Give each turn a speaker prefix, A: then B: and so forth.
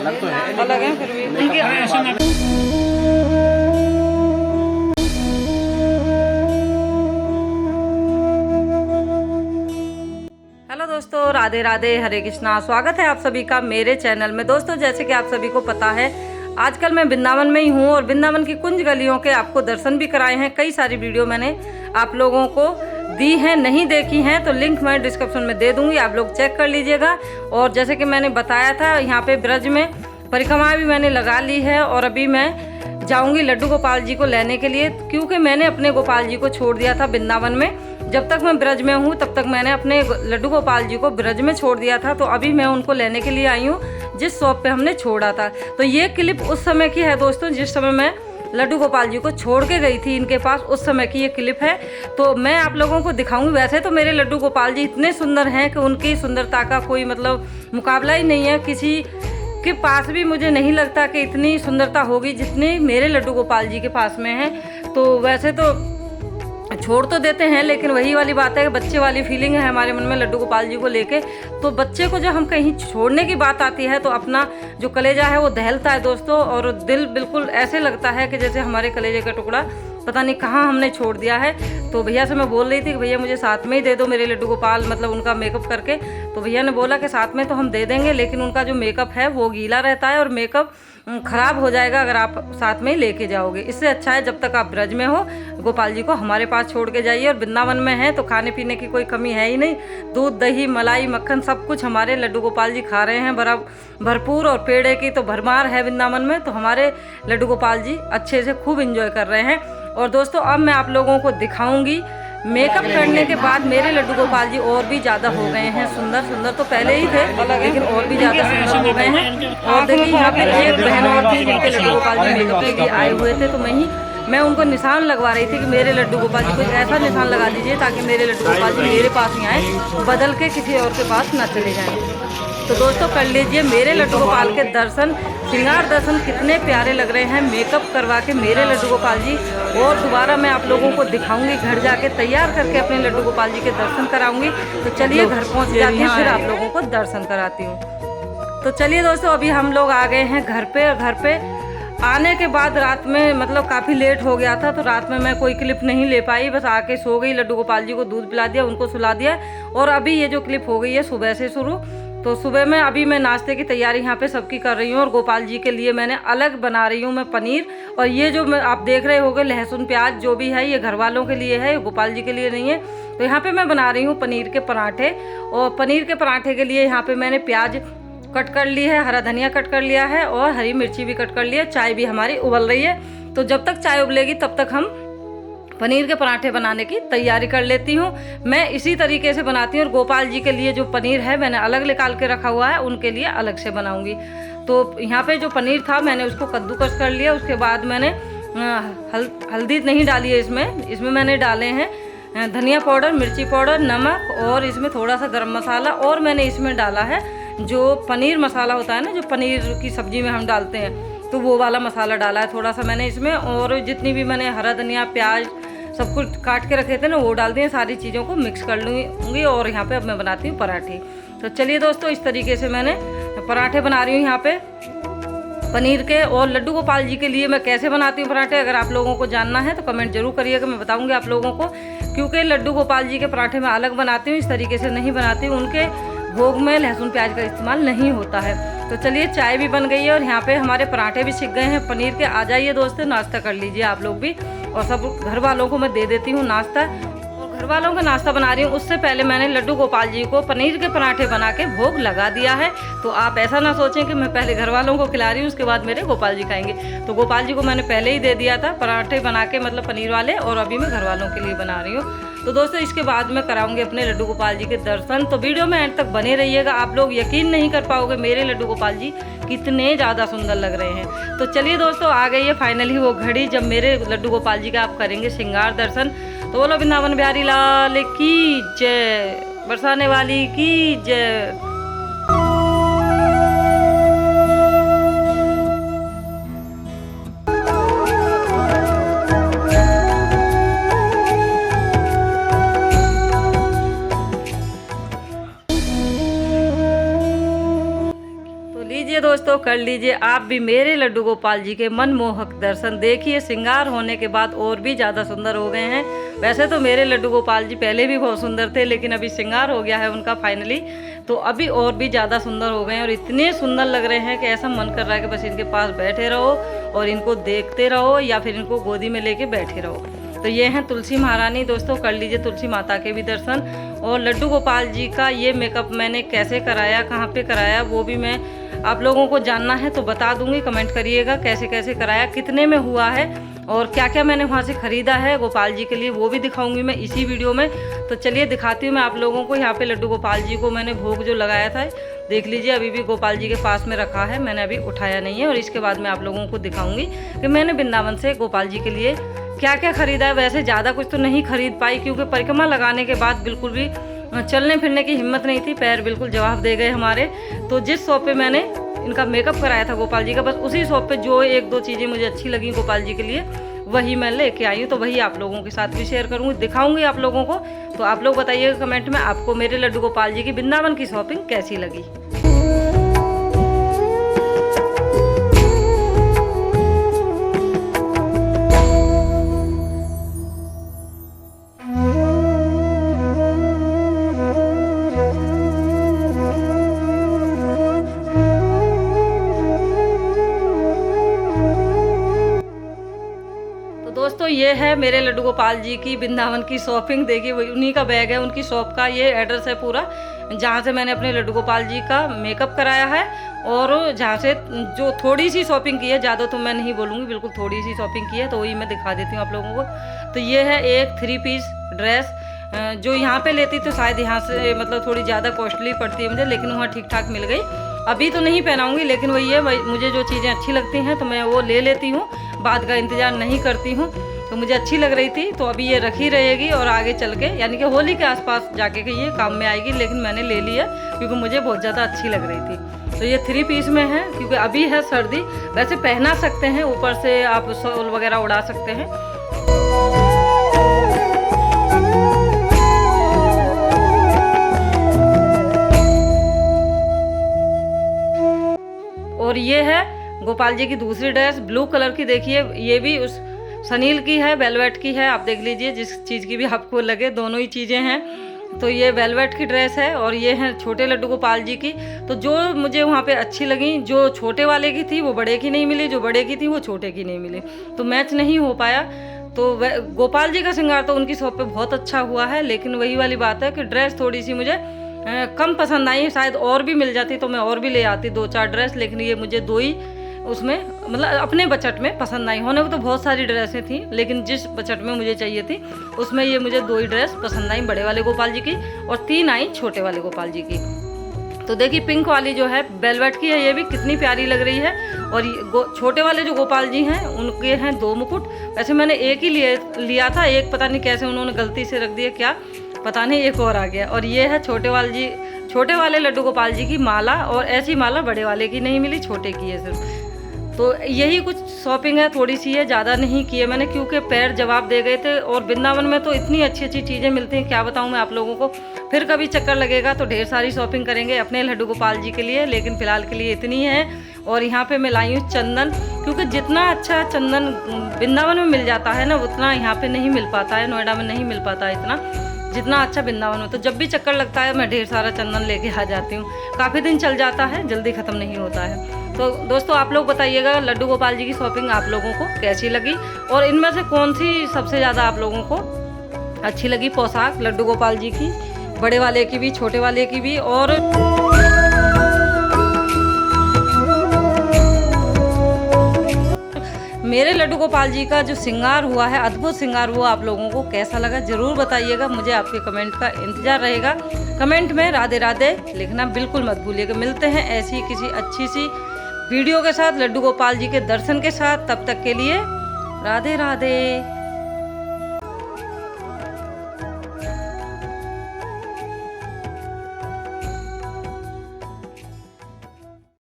A: अलग है फिर भी उनके हेलो दोस्तों, राधे राधे, हरे कृष्णा। स्वागत है आप सभी का मेरे चैनल में। दोस्तों, जैसे कि आप सभी को पता है, आजकल मैं वृंदावन में ही हूँ और वृंदावन की कुंज गलियों के आपको दर्शन भी कराए हैं। कई सारी वीडियो मैंने आप लोगों को दी हैं, नहीं देखी हैं तो लिंक मैं डिस्क्रिप्शन में दे दूंगी, आप लोग चेक कर लीजिएगा। और जैसे कि मैंने बताया था, यहाँ पे ब्रज में परिक्रमा भी मैंने लगा ली है और अभी मैं जाऊंगी लड्डू गोपाल जी को लेने के लिए, क्योंकि मैंने अपने गोपाल जी को छोड़ दिया था वृंदावन में। जब तक मैं ब्रज में हूँ तब तक मैंने अपने लड्डू गोपाल जी को ब्रज में छोड़ दिया था, तो अभी मैं उनको लेने के लिए आई हूँ जिस शॉप पे हमने छोड़ा था। तो ये क्लिप उस समय की है दोस्तों, जिस समय मैं लड्डू गोपाल जी को छोड़ के गई थी इनके पास, उस समय की ये क्लिप है। तो मैं आप लोगों को दिखाऊंगी। वैसे तो मेरे लड्डू गोपाल जी इतने सुंदर हैं कि उनकी सुंदरता का कोई मतलब मुकाबला ही नहीं है। किसी के पास भी मुझे नहीं लगता कि इतनी सुंदरता होगी जितनी मेरे लड्डू गोपाल जी के पास में है। तो वैसे तो छोड़ तो देते हैं, लेकिन वही वाली बात है कि बच्चे वाली फीलिंग है हमारे मन में लड्डू गोपाल जी को लेके। तो बच्चे को जब हम कहीं छोड़ने की बात आती है तो अपना जो कलेजा है वो दहलता है दोस्तों, और दिल बिल्कुल ऐसे लगता है कि जैसे हमारे कलेजे का टुकड़ा पता नहीं कहाँ हमने छोड़ दिया है। तो भैया से मैं बोल रही थी कि भैया मुझे साथ में ही दे दो मेरे लड्डू गोपाल, मतलब उनका मेकअप करके। तो भैया ने बोला कि साथ में तो हम दे देंगे, लेकिन उनका जो मेकअप है वो गीला रहता है और मेकअप ख़राब हो जाएगा अगर आप साथ में ही लेके जाओगे। इससे अच्छा है जब तक आप ब्रज में हो गोपाल जी को हमारे पास छोड़ के जाइए। और वृंदावन में है तो खाने पीने की कोई कमी है ही नहीं। दूध, दही, मलाई, मक्खन सब कुछ हमारे लड्डू गोपाल जी खा रहे हैं भरपूर, और पेड़े की तो भरमार है वृंदावन में। तो हमारे लड्डू गोपाल जी अच्छे से खूब इंजॉय कर रहे हैं। और दोस्तों, अब मैं आप लोगों को दिखाऊंगी मेकअप करने के बाद मेरे लड्डू गोपाल जी और भी ज़्यादा हो गए हैं सुंदर। सुंदर तो पहले ही थे, लेकिन और भी ज़्यादा सुंदर हो गए हैं। और देखिए, यहाँ पे एक बहन और थी जिनके लड्डू गोपाल जी मेकअप के लिए आए हुए थे, तो मैं उनको निशान लगवा रही थी कि मेरे लड्डू गोपाल जी को ऐसा निशान लगा दीजिए ताकि मेरे लड्डू गोपाल जी मेरे पास ही आए, बदल के किसी और के पास ना चले जाएँ। तो दोस्तों, कर लीजिए मेरे लड्डू गोपाल के दर्शन। श्रृंगार दर्शन कितने प्यारे लग रहे हैं मेकअप करवा के मेरे लड्डू गोपाल जी। और दोबारा मैं आप लोगों को दिखाऊंगी, घर जाके तैयार करके अपने लड्डू गोपाल जी के दर्शन कराऊंगी। तो चलिए घर पहुंच जाके फिर आप लोगों को दर्शन कराती हूँ। तो चलिए दोस्तों, अभी हम लोग आ गए हैं घर पे। और घर पे आने के बाद रात में मतलब काफ़ी लेट हो गया था, तो रात में मैं कोई क्लिप नहीं ले पाई, बस आके सो गई। लड्डू गोपाल जी को दूध पिला दिया, उनको सुला दिया। और अभी ये जो क्लिप हो गई है सुबह से शुरू। तो सुबह में अभी मैं नाश्ते की तैयारी यहाँ पे सबकी कर रही हूँ, और गोपाल जी के लिए मैंने अलग बना रही हूँ मैं पनीर। और ये जो मैं आप देख रहे होगे लहसुन प्याज जो भी है, ये घर वालों के लिए है, गोपाल जी के लिए नहीं है। तो यहाँ पे मैं बना रही हूँ पनीर के पराठे। और पनीर के पराठे के लिए यहाँ पे मैंने प्याज कट कर ली है, हरा धनिया कट कर लिया है, और हरी मिर्ची भी कट कर लिया। चाय भी हमारी उबल रही है, तो जब तक चाय उबलेगी तब तक हम पनीर के पराठे बनाने की तैयारी कर लेती हूँ। मैं इसी तरीके से बनाती हूँ, और गोपाल जी के लिए जो पनीर है मैंने अलग निकाल के रखा हुआ है, उनके लिए अलग से बनाऊंगी। तो यहाँ पे जो पनीर था मैंने उसको कद्दूकस कर लिया। उसके बाद मैंने हल्दी नहीं डाली है इसमें मैंने डाले हैं धनिया पाउडर, मिर्ची पाउडर, नमक, और इसमें थोड़ा सा गरम मसाला। और मैंने इसमें डाला है जो पनीर मसाला होता है ना, जो पनीर की सब्जी में हम डालते हैं, तो वो वाला मसाला डाला है थोड़ा सा मैंने इसमें। और जितनी भी मैंने हरा धनिया, प्याज सब कुछ काट के रखे थे ना, वो डाल दिए। सारी चीज़ों को मिक्स कर लूँगी। और यहाँ पे अब मैं बनाती हूँ पराठे। तो चलिए दोस्तों, इस तरीके से मैंने पराठे बना रही हूँ यहाँ पे पनीर के। और लड्डू गोपाल जी के लिए मैं कैसे बनाती हूँ पराठे, अगर आप लोगों को जानना है तो कमेंट जरूर करिएगा, मैं बताऊँगी आप लोगों को। क्योंकि लड्डू गोपाल जी के पराठे मैं अलग बनाती हूँ, इस तरीके से नहीं बनाती हूँ। उनके भोग में लहसुन प्याज का इस्तेमाल नहीं होता है। तो चलिए, चाय भी बन गई है और यहाँ पे हमारे पराठे भी सिक गए हैं पनीर के। आ जाइए दोस्तों, नाश्ता कर लीजिए आप लोग भी। और सब घर वालों को मैं दे देती हूँ नाश्ता। और घर वालों का नाश्ता बना रही हूँ, उससे पहले मैंने लड्डू गोपाल जी को पनीर के पराठे बना के भोग लगा दिया है। तो आप ऐसा ना सोचें कि मैं पहले घर वालों को खिला रही हूँ उसके बाद मेरे गोपाल जी खाएंगे। तो गोपाल जी को मैंने पहले ही दे दिया था पराठे बना के, मतलब पनीर वाले, और अभी मैं घर वालों के लिए बना रही हूँ। तो दोस्तों, इसके बाद मैं कराऊंगी अपने लड्डू गोपाल जी के दर्शन। तो वीडियो में एंड तक बने रहिएगा। आप लोग यकीन नहीं कर पाओगे मेरे लड्डू गोपाल जी कितने ज़्यादा सुंदर लग रहे हैं। तो चलिए दोस्तों, आ गई है फाइनली वो घड़ी जब मेरे लड्डू गोपाल जी का आप करेंगे श्रृंगार दर्शन। तो बोलो वृंदावन बिहारी लाल की जय, बरसाने वाली की जय। दोस्तों कर लीजिए आप भी मेरे लड्डू गोपाल जी के मनमोहक दर्शन। देखिए श्रृंगार होने के बाद और भी ज़्यादा सुंदर हो गए हैं। वैसे तो मेरे लड्डू गोपाल जी पहले भी बहुत सुंदर थे, लेकिन अभी श्रृंगार हो गया है उनका फाइनली, तो अभी और भी ज़्यादा सुंदर हो गए हैं और इतने सुंदर लग रहे हैं कि ऐसा मन कर रहा है कि बस इनके पास बैठे रहो और इनको देखते रहो या फिर इनको गोदी में लेके बैठे रहो। तो ये हैं तुलसी महारानी। दोस्तों कर लीजिए तुलसी माता के भी दर्शन। और लड्डू गोपाल जी का ये मेकअप मैंने कैसे कराया, कहाँ पे कराया, वो भी मैं आप लोगों को जानना है तो बता दूंगी। कमेंट करिएगा कैसे कैसे कराया, कितने में हुआ है और क्या क्या मैंने वहाँ से ख़रीदा है गोपाल जी के लिए, वो भी दिखाऊंगी मैं इसी वीडियो में। तो चलिए दिखाती हूँ मैं आप लोगों को। यहाँ पे लड्डू गोपाल जी को मैंने भोग जो लगाया था देख लीजिए, अभी भी गोपाल जी के पास में रखा है, मैंने अभी उठाया नहीं है। और इसके बाद मैं आप लोगों को दिखाऊंगी कि मैंने वृंदावन से गोपाल जी के लिए क्या क्या ख़रीदा है। वैसे ज़्यादा कुछ तो नहीं खरीद पाई क्योंकि परिक्रमा लगाने के बाद बिल्कुल भी चलने फिरने की हिम्मत नहीं थी, पैर बिल्कुल जवाब दे गए हमारे। तो जिस शॉप पे मैंने इनका मेकअप कराया था गोपाल जी का, बस उसी शॉप पे जो एक दो चीज़ें मुझे अच्छी लगी गोपाल जी के लिए वही मैं लेके आई हूँ। तो वही आप लोगों के साथ भी शेयर करूँगी, दिखाऊंगी आप लोगों को। तो आप लोग बताइएगा कमेंट में आपको मेरे लड्डू गोपाल जी की वृंदावन की शॉपिंग कैसी लगी। दोस्तों ये है मेरे लड्डू गोपाल जी की वृंदावन की शॉपिंग। देखिए वही उन्हीं का बैग है, उनकी शॉप का ये एड्रेस है पूरा, जहाँ से मैंने अपने लड्डू गोपाल जी का मेकअप कराया है और जहाँ से जो थोड़ी सी शॉपिंग की है, ज़्यादा तो मैं नहीं बोलूँगी, बिल्कुल थोड़ी सी शॉपिंग की है, तो वही मैं दिखा देती हूँ आप लोगों को। तो ये है एक 3 पीस ड्रेस, जो यहाँ पे लेती तो शायद यहाँ से मतलब थोड़ी ज़्यादा कॉस्टली पड़ती है मुझे, लेकिन वहाँ ठीक ठाक मिल गई। अभी तो नहीं पहनाऊँगी, लेकिन वही है, मुझे जो चीज़ें अच्छी लगती हैं तो मैं वो ले लेती हूँ, बाद का इंतज़ार नहीं करती हूँ। तो मुझे अच्छी लग रही थी तो अभी ये रखी रहेगी और आगे चल के यानी कि होली के आसपास जाके के ये काम में आएगी, लेकिन मैंने ले लिया क्योंकि मुझे बहुत ज़्यादा अच्छी लग रही थी। तो ये 3 पीस में है क्योंकि अभी है सर्दी, वैसे पहना सकते हैं, ऊपर से आप शॉल वगैरह उड़ा सकते हैं। और ये है गोपाल जी की दूसरी ड्रेस ब्लू कलर की। देखिए ये भी उस सनील की है, वेलवेट की है, आप देख लीजिए जिस चीज़ की भी आपको लगे, दोनों ही चीज़ें हैं। तो ये वेलवेट की ड्रेस है और ये है छोटे लड्डू गोपाल जी की। तो जो मुझे वहाँ पे अच्छी लगी, जो छोटे वाले की थी वो बड़े की नहीं मिली, जो बड़े की थी वो छोटे की नहीं मिली, तो मैच नहीं हो पाया। तो गोपाल जी का श्रृंगार तो उनकी शॉप पे बहुत अच्छा हुआ है, लेकिन वही वाली बात है कि ड्रेस थोड़ी सी मुझे कम पसंद आई। शायद और भी मिल जाती तो मैं और भी ले आती 2-4 ड्रेस, लेकिन ये मुझे 2 ही उसमें मतलब अपने बजट में पसंद आई। होने को तो बहुत सारी ड्रेसें थी, लेकिन जिस बजट में मुझे चाहिए थी उसमें ये मुझे 2 ही ड्रेस पसंद आई, बड़े वाले गोपाल जी की, और 3 आई छोटे वाले गोपाल जी की। तो देखिए पिंक वाली जो है वेलवेट की है, ये भी कितनी प्यारी लग रही है। और छोटे वाले जो गोपाल जी हैं उनके हैं 2 मुकुट। वैसे मैंने एक ही लिया था, एक पता नहीं कैसे उन्होंने गलती से रख दिया, क्या पता नहीं, एक और आ गया। और ये है छोटे वाले लड्डू गोपाल जी की माला, और ऐसी माला बड़े वाले की नहीं मिली, छोटे की है सिर्फ। तो यही कुछ शॉपिंग है, थोड़ी सी है, ज़्यादा नहीं की है मैंने क्योंकि पैर जवाब दे गए थे। और वृंदावन में तो इतनी अच्छी अच्छी चीज़ें मिलती हैं, क्या बताऊँ मैं आप लोगों को। फिर कभी चक्कर लगेगा तो ढेर सारी शॉपिंग करेंगे अपने लड्डू गोपाल जी के लिए, लेकिन फ़िलहाल के लिए इतनी है। और यहाँ पे मैं लाई हूँ चंदन, क्योंकि जितना अच्छा चंदन वृंदावन में मिल जाता है ना, उतना यहाँ पे नहीं मिल पाता है, नोएडा में नहीं मिल पाता है इतना जितना अच्छा वृंदावन में। तो जब भी चक्कर लगता है मैं ढेर सारा चंदन लेके आ जाती हूँ, काफ़ी दिन चल जाता है, जल्दी ख़त्म नहीं होता है। तो दोस्तों आप लोग बताइएगा लड्डू गोपाल जी की शॉपिंग आप लोगों को कैसी लगी, और इनमें से कौन सी सबसे ज़्यादा आप लोगों को अच्छी लगी पोशाक लड्डू गोपाल जी की, बड़े वाले की भी छोटे वाले की भी। और मेरे लड्डू गोपाल जी का जो श्रृंगार हुआ है, अद्भुत श्रृंगार हुआ, आप लोगों को कैसा लगा ज़रूर बताइएगा, मुझे आपके कमेंट का इंतज़ार रहेगा। कमेंट में राधे राधे लिखना बिल्कुल मत भूलिएगा। मिलते हैं ऐसी किसी अच्छी सी वीडियो के साथ, लड्डू गोपाल जी के दर्शन के साथ। तब तक के लिए राधे राधे।